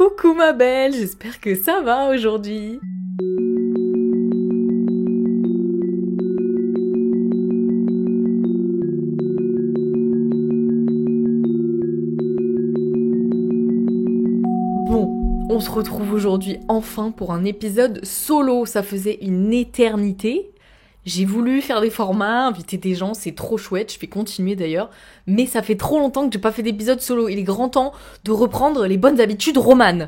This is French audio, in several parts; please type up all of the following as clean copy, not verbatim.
Coucou ma belle, j'espère que ça va aujourd'hui. Bon, on se retrouve aujourd'hui enfin pour un épisode solo, ça faisait une éternité. J'ai voulu faire des formats, inviter des gens, c'est trop chouette, je vais continuer d'ailleurs, mais ça fait trop longtemps que j'ai pas fait d'épisode solo. Il est grand temps de reprendre les bonnes habitudes romanes.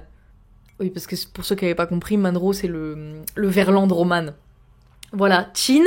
Oui, parce que pour ceux qui n'avaient pas compris, Manro c'est le Verlan de romane. Voilà, Chin,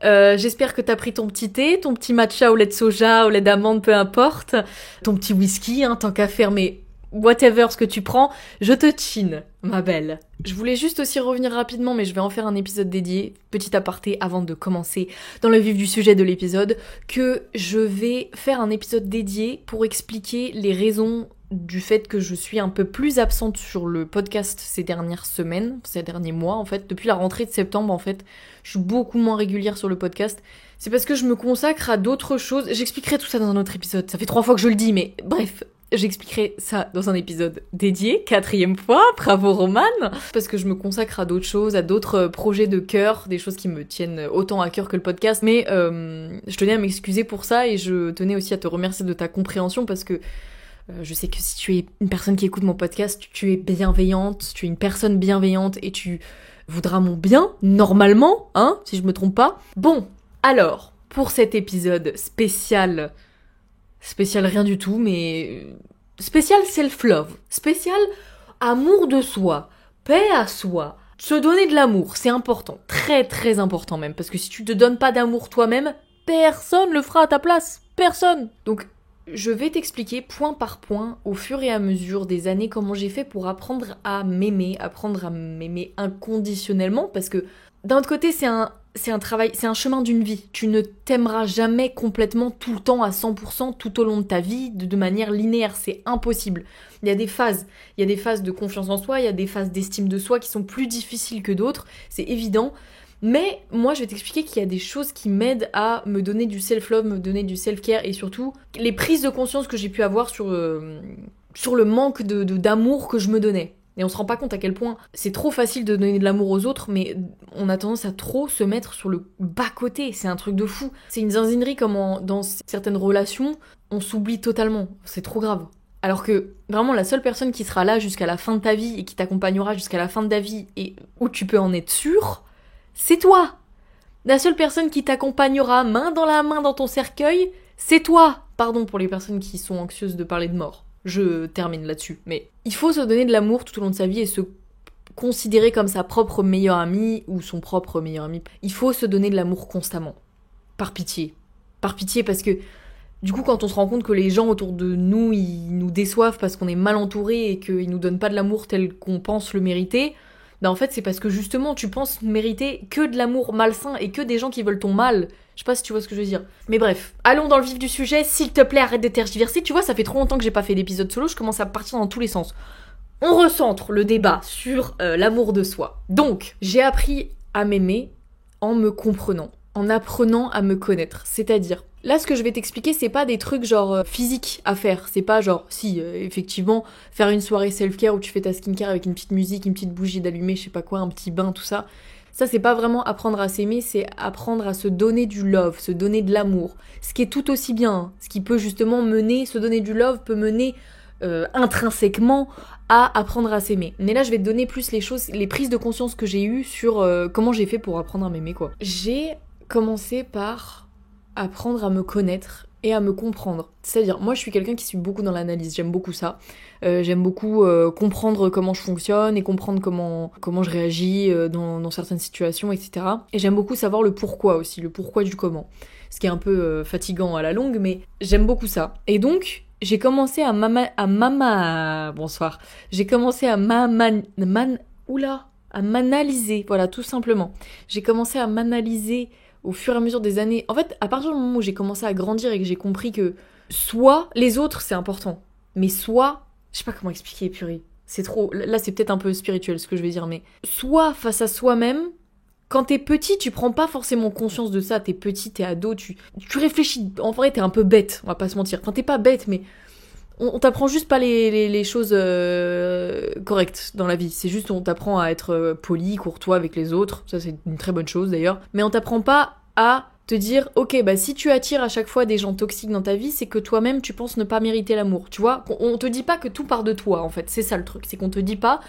j'espère que t'as pris ton petit thé, ton petit matcha au lait de soja, au lait d'amande, peu importe, ton petit whisky, tant qu'à faire, mais whatever ce que tu prends, je te chine, ma belle. Je voulais juste aussi revenir rapidement, mais je vais en faire un épisode dédié, petit aparté avant de commencer dans le vif du sujet de l'épisode, que je vais faire un épisode dédié pour expliquer les raisons du fait que je suis un peu plus absente sur le podcast ces dernières semaines, ces derniers mois en fait, depuis la rentrée de septembre en fait, je suis beaucoup moins régulière sur le podcast. C'est parce que je me consacre à d'autres choses, j'expliquerai tout ça dans un autre épisode, ça fait 3 fois que je le dis, mais bref, j'expliquerai ça dans un épisode dédié, 4e fois, bravo Romane, parce que je me consacre à d'autres choses, à d'autres projets de cœur, des choses qui me tiennent autant à cœur que le podcast, mais je tenais à m'excuser pour ça et je tenais aussi à te remercier de ta compréhension parce que je sais que si tu es une personne qui écoute mon podcast, tu es bienveillante, tu es une personne bienveillante et tu voudras mon bien, normalement, si je me trompe pas. Bon, alors, pour cet épisode spécial rien du tout, mais spécial self-love, spécial amour de soi, paix à soi, se donner de l'amour, c'est important, très très important même, parce que si tu te donnes pas d'amour toi-même, personne le fera à ta place, personne. Donc je vais t'expliquer point par point, au fur et à mesure des années, comment j'ai fait pour apprendre à m'aimer inconditionnellement, parce que d'un autre côté, c'est un travail, c'est un chemin d'une vie. Tu ne t'aimeras jamais complètement tout le temps à 100% tout au long de ta vie, de manière linéaire, c'est impossible. Il y a des phases de confiance en soi, il y a des phases d'estime de soi qui sont plus difficiles que d'autres, c'est évident. Mais moi, je vais t'expliquer qu'il y a des choses qui m'aident à me donner du self-love, me donner du self-care et surtout les prises de conscience que j'ai pu avoir sur le manque d'amour que je me donnais. Et on se rend pas compte à quel point c'est trop facile de donner de l'amour aux autres, mais on a tendance à trop se mettre sur le bas-côté. C'est un truc de fou. C'est une zinzinerie comment dans certaines relations, on s'oublie totalement. C'est trop grave. Alors que vraiment la seule personne qui sera là jusqu'à la fin de ta vie et qui t'accompagnera jusqu'à la fin de ta vie et où tu peux en être sûr, c'est toi. La seule personne qui t'accompagnera main dans la main dans ton cercueil, c'est toi. Pardon pour les personnes qui sont anxieuses de parler de mort. Je termine là-dessus. Mais il faut se donner de l'amour tout au long de sa vie et se considérer comme sa propre meilleure amie ou son propre meilleur ami. Il faut se donner de l'amour constamment. Par pitié. Par pitié parce que du coup quand on se rend compte que les gens autour de nous, ils nous déçoivent parce qu'on est mal entouré et qu'ils nous donnent pas de l'amour tel qu'on pense le mériter, en fait c'est parce que justement tu penses mériter que de l'amour malsain et que des gens qui veulent ton mal. Je sais pas si tu vois ce que je veux dire. Mais bref, allons dans le vif du sujet, s'il te plaît arrête de tergiverser. Tu vois, ça fait trop longtemps que j'ai pas fait d'épisode solo, je commence à partir dans tous les sens. On recentre le débat sur l'amour de soi. Donc, j'ai appris à m'aimer en me comprenant, en apprenant à me connaître. C'est-à-dire, là ce que je vais t'expliquer c'est pas des trucs genre physiques à faire, c'est pas genre, effectivement, faire une soirée self-care où tu fais ta skincare avec une petite musique, une petite bougie d'allumé, je sais pas quoi, un petit bain, tout ça. Ça, c'est pas vraiment apprendre à s'aimer, c'est apprendre à se donner du love, se donner de l'amour. Ce qui est tout aussi bien, ce qui peut justement mener, se donner du love peut mener intrinsèquement à apprendre à s'aimer. Mais là, je vais te donner plus les choses, les prises de conscience que j'ai eues sur comment j'ai fait pour apprendre à m'aimer, quoi. J'ai commencé par apprendre à me connaître et à me comprendre. C'est-à-dire, moi je suis quelqu'un qui suis beaucoup dans l'analyse, j'aime beaucoup ça. J'aime beaucoup comprendre comment je fonctionne et comprendre comment je réagis dans certaines situations, etc. Et j'aime beaucoup savoir le pourquoi aussi, le pourquoi du comment. Ce qui est un peu fatigant à la longue, mais j'aime beaucoup ça. Et donc, j'ai commencé à J'ai commencé à m'analyser, voilà, tout simplement. J'ai commencé à m'analyser au fur et à mesure des années. En fait, à partir du moment où j'ai commencé à grandir et que j'ai compris que soit les autres, c'est important, mais soit, je sais pas comment expliquer, purée. C'est trop, là c'est peut-être un peu spirituel ce que je vais dire, mais soit face à soi-même, quand t'es petit, tu prends pas forcément conscience de ça, t'es petit, t'es ado, tu réfléchis, en vrai t'es un peu bête, on va pas se mentir. Enfin t'es pas bête, mais On t'apprend juste pas les choses correctes dans la vie. C'est juste on t'apprend à être poli, courtois avec les autres. Ça, c'est une très bonne chose d'ailleurs. Mais on t'apprend pas à te dire, ok, bah si tu attires à chaque fois des gens toxiques dans ta vie, c'est que toi-même tu penses ne pas mériter l'amour. Tu vois, on te dit pas que tout part de toi en fait. C'est ça le truc. C'est qu'on te dit pas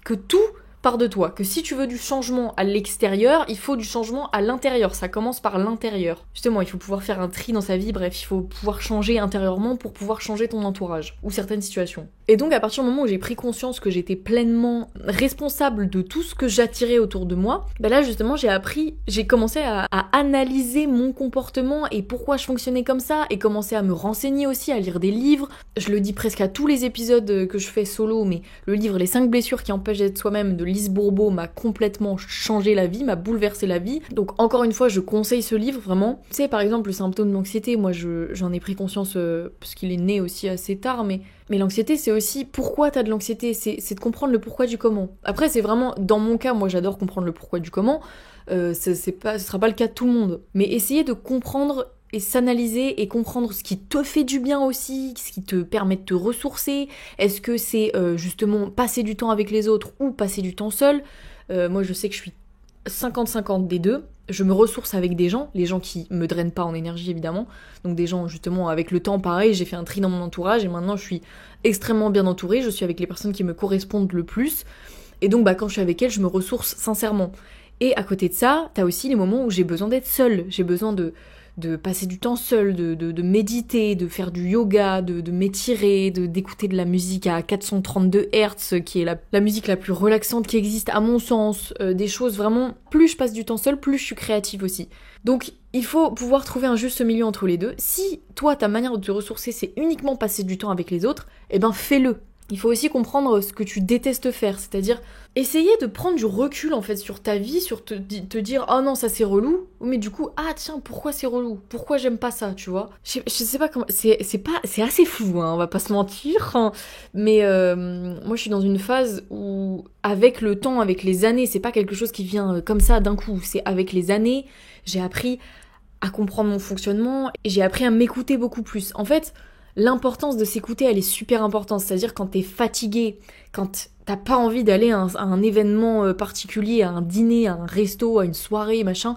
que tout part de toi, que si tu veux du changement à l'extérieur, il faut du changement à l'intérieur, ça commence par l'intérieur. Justement, il faut pouvoir faire un tri dans sa vie, bref, il faut pouvoir changer intérieurement pour pouvoir changer ton entourage, ou certaines situations. Et donc à partir du moment où j'ai pris conscience que j'étais pleinement responsable de tout ce que j'attirais autour de moi, bah là justement j'ai commencé à analyser mon comportement et pourquoi je fonctionnais comme ça, et commencer à me renseigner aussi, à lire des livres. Je le dis presque à tous les épisodes que je fais solo, mais le livre Les 5 blessures qui empêchent d'être soi-même de Lise Bourbeau m'a complètement changé la vie, m'a bouleversé la vie. Donc encore une fois, je conseille ce livre vraiment. Tu sais, par exemple, le symptôme d'anxiété, moi j'en ai pris conscience parce qu'il est né aussi assez tard, mais l'anxiété, c'est aussi pourquoi t'as de l'anxiété, c'est de comprendre le pourquoi du comment. Après, c'est vraiment, dans mon cas, moi j'adore comprendre le pourquoi du comment, ce sera pas le cas de tout le monde. Mais essayer de comprendre et s'analyser et comprendre ce qui te fait du bien aussi, ce qui te permet de te ressourcer. Est-ce que c'est justement passer du temps avec les autres ou passer du temps seul? Moi je sais que je suis 50-50 des deux. Je me ressource avec des gens, les gens qui me drainent pas en énergie évidemment, donc des gens justement avec le temps pareil, j'ai fait un tri dans mon entourage et maintenant je suis extrêmement bien entourée, je suis avec les personnes qui me correspondent le plus, et donc quand je suis avec elles, je me ressource sincèrement. Et à côté de ça, t'as aussi les moments où j'ai besoin d'être seule, j'ai besoin de passer du temps seul, de méditer, de faire du yoga, de m'étirer, d'écouter de la musique à 432 Hz, qui est la musique la plus relaxante qui existe à mon sens, des choses vraiment, plus je passe du temps seul, plus je suis créative aussi. Donc il faut pouvoir trouver un juste milieu entre les deux. Si toi, ta manière de te ressourcer, c'est uniquement passer du temps avec les autres, eh ben fais-le. Il faut aussi comprendre ce que tu détestes faire, c'est-à-dire essayer de prendre du recul en fait sur ta vie, sur te dire oh non ça c'est relou, mais du coup ah tiens pourquoi c'est relou, pourquoi j'aime pas ça, tu vois. Je sais pas comment, c'est assez flou hein, on va pas se mentir, hein. Mais moi je suis dans une phase où avec le temps, avec les années, c'est pas quelque chose qui vient comme ça d'un coup, c'est avec les années j'ai appris à comprendre mon fonctionnement et j'ai appris à m'écouter beaucoup plus. En fait, l'importance de s'écouter, elle est super importante. C'est-à-dire quand t'es fatigué, quand t'as pas envie d'aller à un événement particulier, à un dîner, à un resto, à une soirée, machin,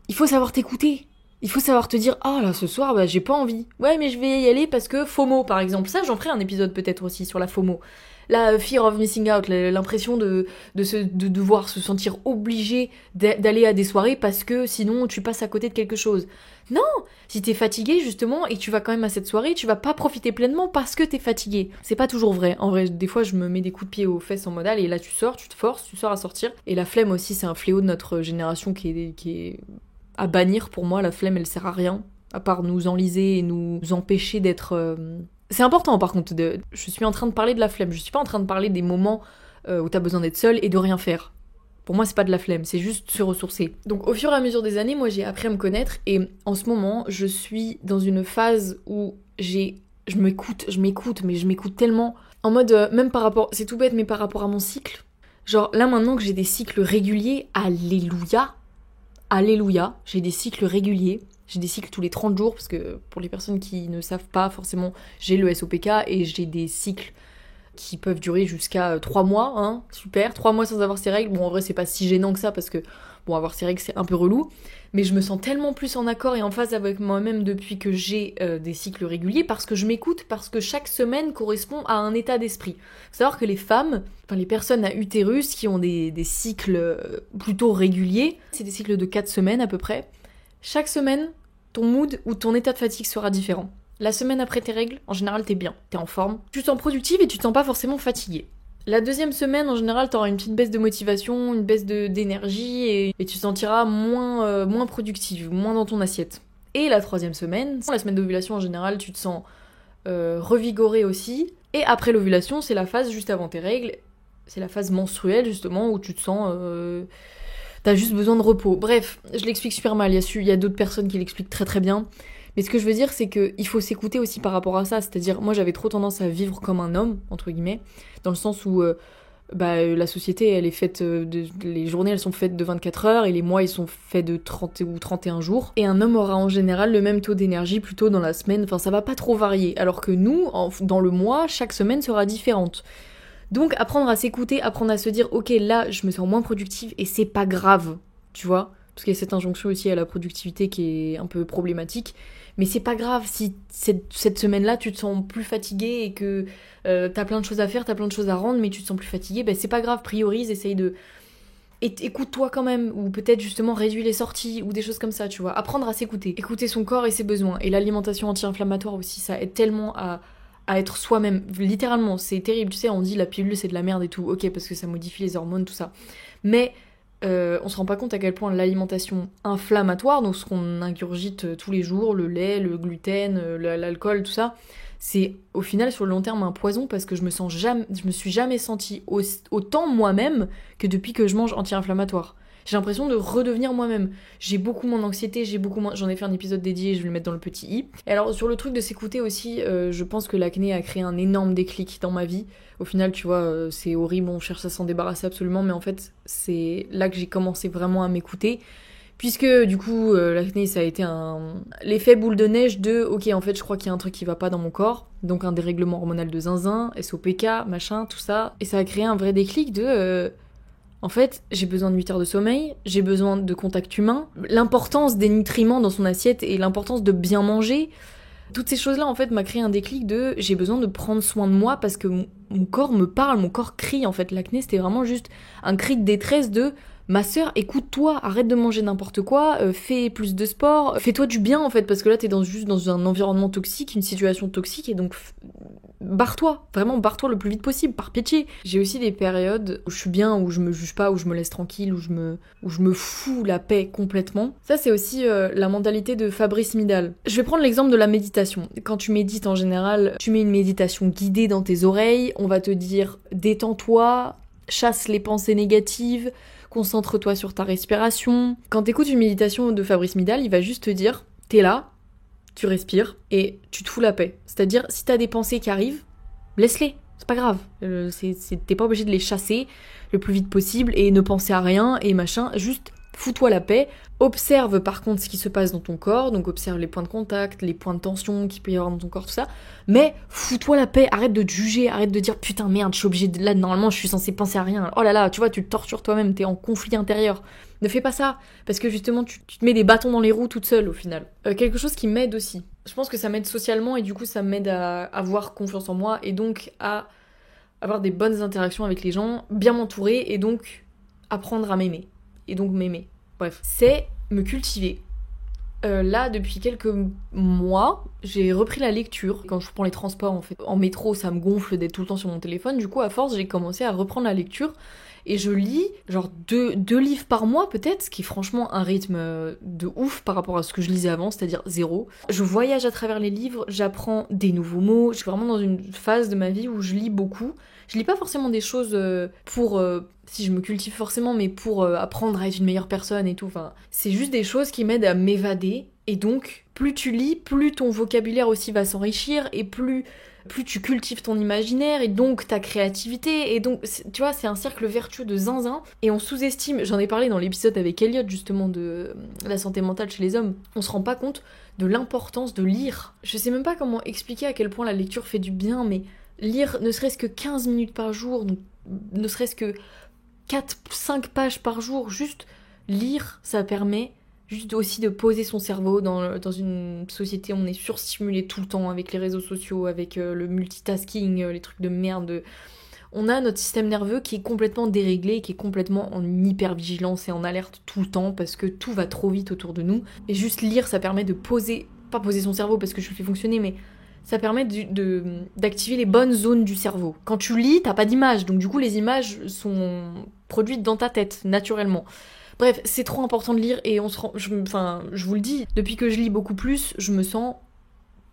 il faut savoir t'écouter. Il faut savoir te dire « Ah là, ce soir, j'ai pas envie. Ouais, mais je vais y aller parce que FOMO, par exemple. » Ça, j'en ferai un épisode peut-être aussi sur la FOMO. La fear of missing out, l'impression de devoir se sentir obligé d'aller à des soirées parce que sinon tu passes à côté de quelque chose. Non, si t'es fatigué justement et que tu vas quand même à cette soirée, tu vas pas profiter pleinement parce que t'es fatigué. C'est pas toujours vrai. En vrai, des fois je me mets des coups de pied aux fesses en mode allez, là tu sors, tu te forces, tu sors à sortir. Et la flemme aussi, c'est un fléau de notre génération qui est à bannir pour moi. La flemme, elle sert à rien à part nous enliser et nous empêcher d'être... C'est important par contre, je suis en train de parler de la flemme, je suis pas en train de parler des moments où t'as besoin d'être seul et de rien faire. Pour moi c'est pas de la flemme, c'est juste se ressourcer. Donc au fur et à mesure des années, moi j'ai appris à me connaître et en ce moment je suis dans une phase où je m'écoute, mais je m'écoute tellement en mode, même par rapport, c'est tout bête mais par rapport à mon cycle. Genre là maintenant que j'ai des cycles réguliers, alléluia, j'ai des cycles réguliers. J'ai des cycles tous les 30 jours, parce que pour les personnes qui ne savent pas, forcément, j'ai le SOPK et j'ai des cycles qui peuvent durer jusqu'à 3 mois, hein, super, 3 mois sans avoir ces règles. Bon, en vrai, c'est pas si gênant que ça, parce que, bon, avoir ces règles, c'est un peu relou, mais je me sens tellement plus en accord et en phase avec moi-même depuis que j'ai des cycles réguliers, parce que je m'écoute, parce que chaque semaine correspond à un état d'esprit. Faut savoir que les femmes, enfin les personnes à utérus qui ont des cycles plutôt réguliers, c'est des cycles de 4 semaines à peu près, chaque semaine, ton mood ou ton état de fatigue sera différent. La semaine après tes règles, en général, t'es bien, t'es en forme. Tu te sens productive et tu te sens pas forcément fatiguée. La deuxième semaine, en général, t'auras une petite baisse de motivation, une baisse d'énergie et tu te sentiras moins productive, moins dans ton assiette. Et la troisième semaine, la semaine d'ovulation, en général, tu te sens revigorée aussi. Et après l'ovulation, c'est la phase juste avant tes règles. C'est la phase menstruelle, justement, où tu te sens... T'as juste besoin de repos. Bref, je l'explique super mal. Il y a d'autres personnes qui l'expliquent très très bien. Mais ce que je veux dire, c'est qu'il faut s'écouter aussi par rapport à ça. C'est-à-dire, moi j'avais trop tendance à vivre comme un homme, entre guillemets, dans le sens où la société, elle est faite les journées, elles sont faites de 24 heures et les mois, ils sont faits de 30 ou 31 jours. Et un homme aura en général le même taux d'énergie plutôt dans la semaine. Enfin, ça va pas trop varier. Alors que nous, dans le mois, chaque semaine sera différente. Donc, apprendre à s'écouter, apprendre à se dire, ok, là, je me sens moins productive et c'est pas grave, tu vois. Parce qu'il y a cette injonction aussi à la productivité qui est un peu problématique. Mais c'est pas grave si cette semaine-là, tu te sens plus fatigué et que t'as plein de choses à faire, t'as plein de choses à rendre, mais tu te sens plus fatigué, c'est pas grave, priorise, essaye de... écoute-toi quand même, ou peut-être justement réduis les sorties, ou des choses comme ça, tu vois. Apprendre à s'écouter. Écouter son corps et ses besoins. Et l'alimentation anti-inflammatoire aussi, ça aide tellement à être soi-même. Littéralement, c'est terrible, tu sais, on dit la pilule c'est de la merde et tout, ok, parce que ça modifie les hormones, tout ça. Mais... on se rend pas compte à quel point l'alimentation inflammatoire, donc ce qu'on ingurgite tous les jours, le lait, le gluten, l'alcool, tout ça, c'est au final sur le long terme un poison parce que je me suis jamais sentie autant moi-même que depuis que je mange anti-inflammatoire. J'ai l'impression de redevenir moi-même. J'ai beaucoup moins d'anxiété, j'en ai fait un épisode dédié, je vais le mettre dans le petit i. Et alors sur le truc de s'écouter aussi, je pense que l'acné a créé un énorme déclic dans ma vie. Au final, tu vois, c'est horrible, on cherche à s'en débarrasser absolument, mais en fait, c'est là que j'ai commencé vraiment à m'écouter. Puisque du coup, l'acné, ça a été l'effet boule de neige de ok, en fait, je crois qu'il y a un truc qui va pas dans mon corps, donc un dérèglement hormonal de zinzin, SOPK, machin, tout ça. Et ça a créé un vrai déclic de en fait, j'ai besoin de 8 heures de sommeil, j'ai besoin de contact humain, l'importance des nutriments dans son assiette et l'importance de bien manger. Toutes ces choses-là, en fait, m'a créé un déclic de j'ai besoin de prendre soin de moi parce que mon corps me parle, mon corps crie. En fait, l'acné, c'était vraiment juste un cri de détresse de ma sœur, écoute-toi, arrête de manger n'importe quoi, fais plus de sport, fais-toi du bien, en fait, parce que là, t'es juste dans un environnement toxique, une situation toxique, et donc barre-toi, vraiment barre-toi le plus vite possible, par pitié. J'ai aussi des périodes où je suis bien, où je me juge pas, où je me laisse tranquille, où je me fous la paix complètement. Ça, c'est aussi la mentalité de Fabrice Midal. Je vais prendre l'exemple de la méditation. Quand tu médites en général, tu mets une méditation guidée dans tes oreilles, on va te dire détends-toi, chasse les pensées négatives, concentre-toi sur ta respiration. Quand t'écoutes une méditation de Fabrice Midal, il va juste te dire t'es là, tu respires et tu te fous la paix. C'est-à-dire, si t'as des pensées qui arrivent, laisse-les, c'est pas grave. T'es pas obligé de les chasser le plus vite possible et ne penser à rien et machin, juste fous-toi la paix. Observe par contre ce qui se passe dans ton corps, donc observe les points de contact, les points de tension qu'il peut y avoir dans ton corps, tout ça. Mais fous-toi la paix, arrête de te juger, arrête de dire putain merde, je suis obligée de... Là normalement je suis censée penser à rien. Oh là là, tu vois, tu te tortures toi-même, t'es en conflit intérieur. Ne fais pas ça, parce que justement tu te mets des bâtons dans les roues toute seule au final. Quelque chose qui m'aide aussi. Je pense que ça m'aide socialement et du coup ça m'aide à avoir confiance en moi et donc à avoir des bonnes interactions avec les gens, bien m'entourer et donc apprendre à m'aimer. Et donc m'aimer. Bref, c'est me cultiver. Là, depuis quelques mois, j'ai repris la lecture. Quand je prends les transports, en fait, en métro, ça me gonfle d'être tout le temps sur mon téléphone. Du coup, à force, j'ai commencé à reprendre la lecture. Et je lis, genre, deux livres par mois, peut-être, ce qui est franchement un rythme de ouf par rapport à ce que je lisais avant, c'est-à-dire 0. Je voyage à travers les livres, j'apprends des nouveaux mots. Je suis vraiment dans une phase de ma vie où je lis beaucoup. Je lis pas forcément des choses pour... si je me cultive forcément, mais pour apprendre à être une meilleure personne et tout. Enfin, c'est juste des choses qui m'aident à m'évader. Et donc, plus tu lis, plus ton vocabulaire aussi va s'enrichir et plus tu cultives ton imaginaire et donc ta créativité. Et donc, tu vois, c'est un cercle vertueux de zinzin. Et on sous-estime, j'en ai parlé dans l'épisode avec Elliot justement de la santé mentale chez les hommes, on se rend pas compte de l'importance de lire. Je sais même pas comment expliquer à quel point la lecture fait du bien, mais lire ne serait-ce que 15 minutes par jour, donc ne serait-ce que 4-5 pages par jour, juste lire, ça permet juste aussi de poser son cerveau dans une société où on est surstimulé tout le temps avec les réseaux sociaux, avec le multitasking, les trucs de merde. On a notre système nerveux qui est complètement déréglé, qui est complètement en hypervigilance et en alerte tout le temps parce que tout va trop vite autour de nous. Et juste lire, ça permet de pas poser son cerveau parce que je le fais fonctionner, mais ça permet d'activer les bonnes zones du cerveau. Quand tu lis, t'as pas d'image, donc du coup les images sont produites dans ta tête, naturellement. Bref, c'est trop important de lire et je vous le dis, depuis que je lis beaucoup plus, je me sens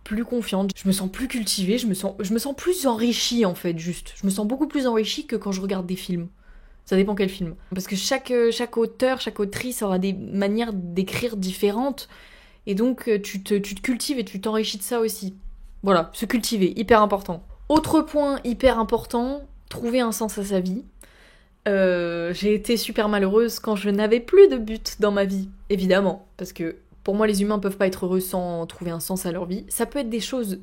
plus confiante, je me sens plus cultivée, je me sens plus enrichie en fait, juste. Je me sens beaucoup plus enrichie que quand je regarde des films. Ça dépend quel film. Parce que chaque auteur, chaque autrice aura des manières d'écrire différentes et donc tu te cultives et tu t'enrichis de ça aussi. Voilà, se cultiver, hyper important. Autre point hyper important, trouver un sens à sa vie. J'ai été super malheureuse quand je n'avais plus de but dans ma vie, évidemment, parce que pour moi les humains peuvent pas être heureux sans trouver un sens à leur vie. Ça peut être des choses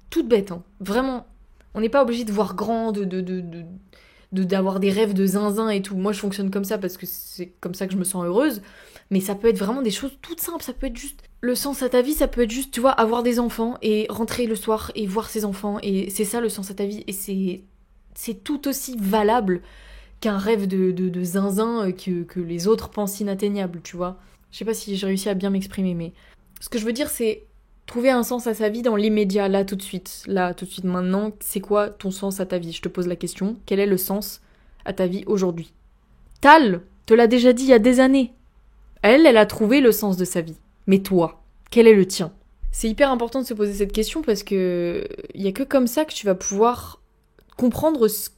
toutes bêtes, hein. Vraiment. On n'est pas obligé de voir grand, d'avoir des rêves de zinzin et tout. Moi je fonctionne comme ça parce que c'est comme ça que je me sens heureuse. Mais ça peut être vraiment des choses toutes simples, ça peut être juste le sens à ta vie, ça peut être juste, tu vois, avoir des enfants et rentrer le soir et voir ses enfants, et c'est ça le sens à ta vie, et c'est tout aussi valable qu'un rêve de zinzin que les autres pensent inatteignable, tu vois. Je sais pas si j'ai réussi à bien m'exprimer, mais ce que je veux dire, c'est trouver un sens à sa vie dans l'immédiat, là tout de suite, maintenant. C'est quoi ton sens à ta vie? Je te pose la question. Quel est le sens à ta vie aujourd'hui? Tal te l'a déjà dit il y a des années. Elle a trouvé le sens de sa vie. Mais toi, quel est le tien? C'est hyper important de se poser cette question parce que il y a que comme ça que tu vas pouvoir comprendre ce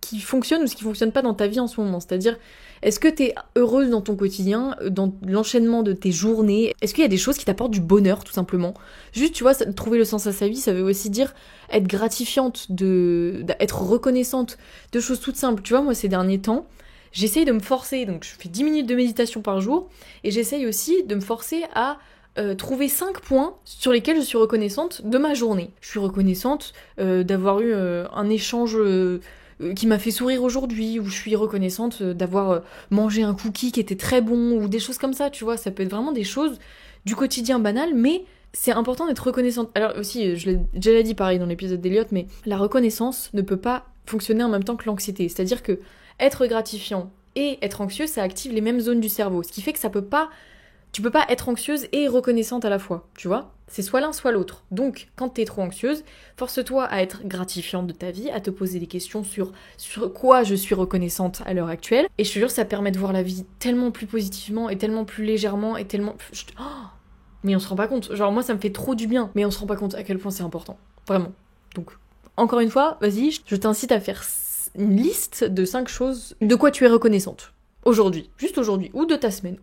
qui fonctionne ou ce qui fonctionne pas dans ta vie en ce moment. C'est-à-dire, est-ce que t'es heureuse dans ton quotidien, dans l'enchaînement de tes journées? Est-ce qu'il y a des choses qui t'apportent du bonheur, tout simplement? Juste, tu vois, trouver le sens à sa vie, ça veut aussi dire être gratifiante, être reconnaissante de choses toutes simples. Tu vois, moi, ces derniers temps, j'essaye de me forcer, donc je fais 10 minutes de méditation par jour, et j'essaye aussi de me forcer à trouver 5 points sur lesquels je suis reconnaissante de ma journée. Je suis reconnaissante d'avoir eu un échange qui m'a fait sourire aujourd'hui, ou je suis reconnaissante d'avoir mangé un cookie qui était très bon, ou des choses comme ça, tu vois. Ça peut être vraiment des choses du quotidien banal, mais c'est important d'être reconnaissante. Alors aussi, je l'ai déjà dit pareil dans l'épisode d'Eliott, mais la reconnaissance ne peut pas fonctionner en même temps que l'anxiété. C'est-à-dire que être gratifiant et être anxieux, ça active les mêmes zones du cerveau. Ce qui fait que tu peux pas être anxieuse et reconnaissante à la fois, tu vois. C'est soit l'un, soit l'autre. Donc, quand t'es trop anxieuse, force-toi à être gratifiante de ta vie, à te poser des questions sur quoi je suis reconnaissante à l'heure actuelle. Et je te jure, ça permet de voir la vie tellement plus positivement et tellement plus légèrement et tellement... Mais on se rend pas compte. Genre, moi, ça me fait trop du bien. Mais on se rend pas compte à quel point c'est important. Vraiment. Donc, encore une fois, vas-y, je t'incite à faire une liste de 5 choses de quoi tu es reconnaissante. Aujourd'hui. Juste aujourd'hui. Ou de ta semaine.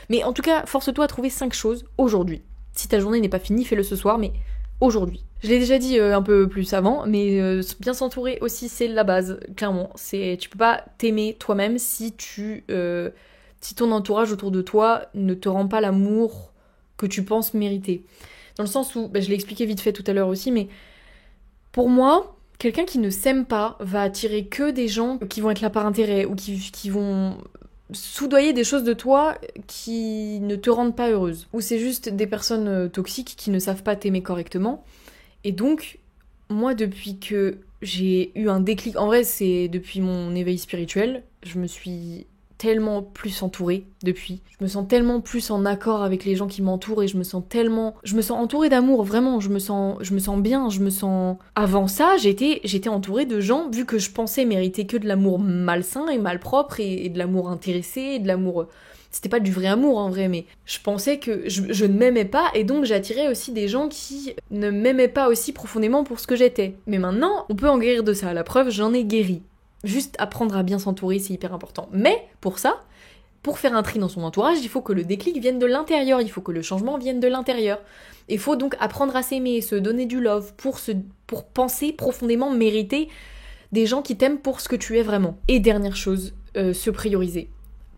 Mais en tout cas, force-toi à trouver 5 choses aujourd'hui. Si ta journée n'est pas finie, fais-le ce soir, mais aujourd'hui. Je l'ai déjà dit un peu plus avant, mais bien s'entourer aussi, c'est la base, clairement. Tu peux pas t'aimer toi-même si si ton entourage autour de toi ne te rend pas l'amour que tu penses mériter. Dans le sens où, je l'ai expliqué vite fait tout à l'heure aussi, mais pour moi, quelqu'un qui ne s'aime pas va attirer que des gens qui vont être là par intérêt, ou qui vont soudoyer des choses de toi qui ne te rendent pas heureuse. Ou c'est juste des personnes toxiques qui ne savent pas t'aimer correctement. Et donc, moi, depuis que j'ai eu un déclic, en vrai, c'est depuis mon éveil spirituel, je me suis tellement plus entourée depuis. Je me sens tellement plus en accord avec les gens qui m'entourent, et je me sens entourée d'amour, vraiment, je me sens bien, Avant ça, j'étais entourée de gens, vu que je pensais mériter que de l'amour malsain et malpropre, et de l'amour intéressé, et de l'amour... C'était pas du vrai amour en vrai, mais je pensais que je ne m'aimais pas, et donc j'attirais aussi des gens qui ne m'aimaient pas aussi profondément pour ce que j'étais. Mais maintenant, on peut en guérir de ça, la preuve, j'en ai guéri. Juste apprendre à bien s'entourer, c'est hyper important. Mais pour ça, pour faire un tri dans son entourage, il faut que le déclic vienne de l'intérieur, il faut que le changement vienne de l'intérieur. Il faut donc apprendre à s'aimer, se donner du love, pour penser profondément mériter des gens qui t'aiment pour ce que tu es vraiment. Et dernière chose, se prioriser.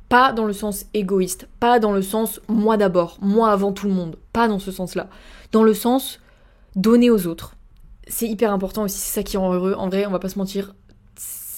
Pas dans le sens égoïste, pas dans le sens moi d'abord, moi avant tout le monde, pas dans ce sens-là. Dans le sens donner aux autres. C'est hyper important aussi, c'est ça qui rend heureux. En vrai, on va pas se mentir,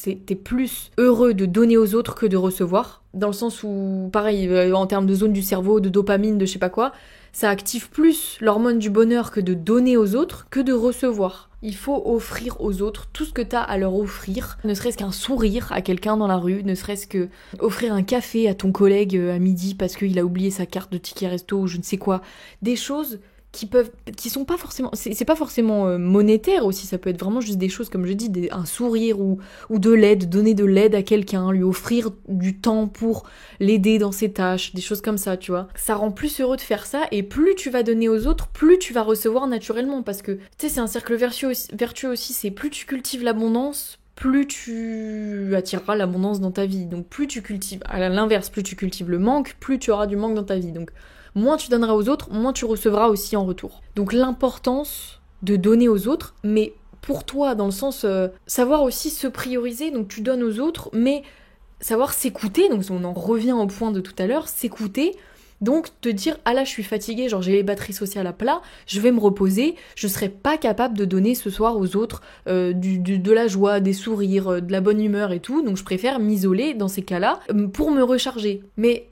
t'es plus heureux de donner aux autres que de recevoir. Dans le sens où, pareil, en termes de zone du cerveau, de dopamine, de je sais pas quoi, ça active plus l'hormone du bonheur que de donner aux autres que de recevoir. Il faut offrir aux autres tout ce que t'as à leur offrir, ne serait-ce qu'un sourire à quelqu'un dans la rue, ne serait-ce que offrir un café à ton collègue à midi parce qu'il a oublié sa carte de ticket resto ou je ne sais quoi. Des choses qui sont pas forcément, c'est pas forcément monétaire aussi, ça peut être vraiment juste des choses comme je dis, un sourire ou de l'aide, donner de l'aide à quelqu'un, lui offrir du temps pour l'aider dans ses tâches, des choses comme ça, tu vois. Ça rend plus heureux de faire ça, et plus tu vas donner aux autres, plus tu vas recevoir naturellement, parce que tu sais, c'est un cercle vertueux aussi, c'est plus tu cultives l'abondance, plus tu attireras l'abondance dans ta vie. Donc plus tu cultives, à l'inverse, plus tu cultives le manque, plus tu auras du manque dans ta vie. Donc moins tu donneras aux autres, moins tu recevras aussi en retour. Donc l'importance de donner aux autres, mais pour toi, dans le sens savoir aussi se prioriser, donc tu donnes aux autres, mais savoir s'écouter, donc on en revient au point de tout à l'heure, s'écouter. Donc te dire, ah là je suis fatiguée, genre j'ai les batteries sociales à plat, je vais me reposer, je serai pas capable de donner ce soir aux autres de la joie, des sourires, de la bonne humeur et tout, donc je préfère m'isoler dans ces cas-là pour me recharger. Mais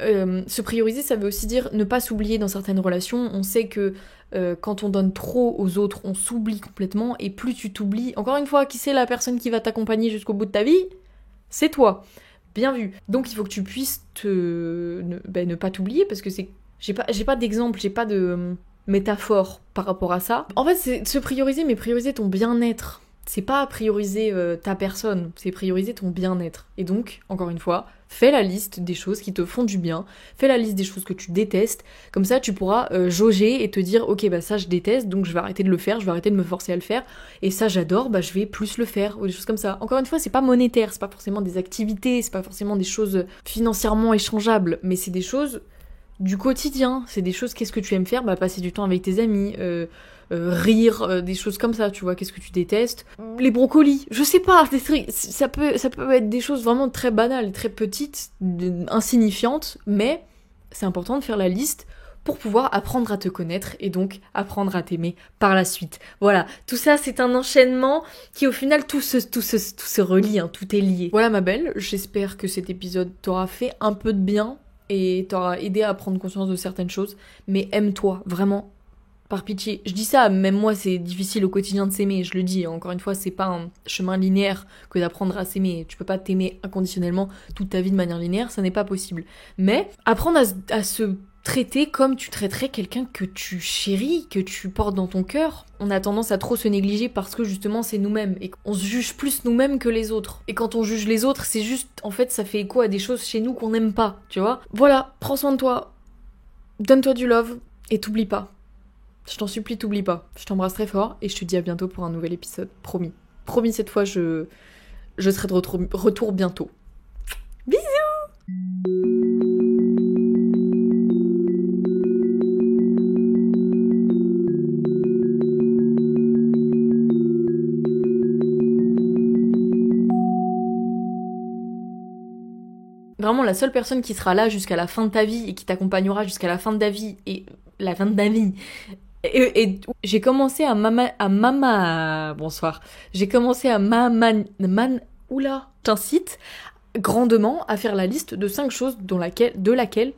se prioriser, ça veut aussi dire ne pas s'oublier dans certaines relations. On sait que quand on donne trop aux autres, on s'oublie complètement, et plus tu t'oublies, encore une fois, qui c'est la personne qui va t'accompagner jusqu'au bout de ta vie? C'est toi. Bien vu. Donc il faut que tu puisses ne pas t'oublier, parce que c'est... J'ai pas d'exemple, j'ai pas de métaphore par rapport à ça. En fait, c'est se prioriser, mais prioriser ton bien-être. C'est pas prioriser ta personne, c'est prioriser ton bien-être. Et donc, encore une fois, fais la liste des choses qui te font du bien, fais la liste des choses que tu détestes, comme ça tu pourras jauger et te dire ok bah ça je déteste, donc je vais arrêter de le faire, je vais arrêter de me forcer à le faire, et ça j'adore, bah je vais plus le faire, ou des choses comme ça. Encore une fois, c'est pas monétaire, c'est pas forcément des activités, c'est pas forcément des choses financièrement échangeables, mais c'est des choses du quotidien, c'est des choses, qu'est-ce que tu aimes faire? Bah passer du temps avec tes amis, rire, des choses comme ça, tu vois, qu'est-ce que tu détestes? Les brocolis, je sais pas, ça peut être des choses vraiment très banales, très petites, insignifiantes, mais c'est important de faire la liste pour pouvoir apprendre à te connaître et donc apprendre à t'aimer par la suite. Voilà, tout ça c'est un enchaînement qui au final tout se relie, hein, tout est lié. Voilà ma belle, j'espère que cet épisode t'aura fait un peu de bien et t'aura aidé à prendre conscience de certaines choses, mais aime-toi, vraiment, par pitié. Je dis ça, même moi c'est difficile au quotidien de s'aimer, je le dis, encore une fois c'est pas un chemin linéaire que d'apprendre à s'aimer, tu peux pas t'aimer inconditionnellement toute ta vie de manière linéaire, ça n'est pas possible. Mais apprendre à se traiter comme tu traiterais quelqu'un que tu chéris, que tu portes dans ton cœur. On a tendance à trop se négliger parce que justement c'est nous-mêmes et qu'on se juge plus nous-mêmes que les autres. Et quand on juge les autres, c'est juste, en fait, ça fait écho à des choses chez nous qu'on n'aime pas, tu vois. Voilà, prends soin de toi, donne-toi du love et t'oublie pas. Je t'en supplie, t'oublie pas. Je t'embrasse très fort et je te dis à bientôt pour un nouvel épisode, promis. Promis, cette fois je serai de retour bientôt. Bisous. Vraiment, la seule personne qui sera là jusqu'à la fin de ta vie et qui t'accompagnera jusqu'à la fin de ta vie et la fin de ta vie. Et j'ai commencé bonsoir. J'ai commencé à oula, t'incite grandement à faire la liste de 5 choses dont laquelle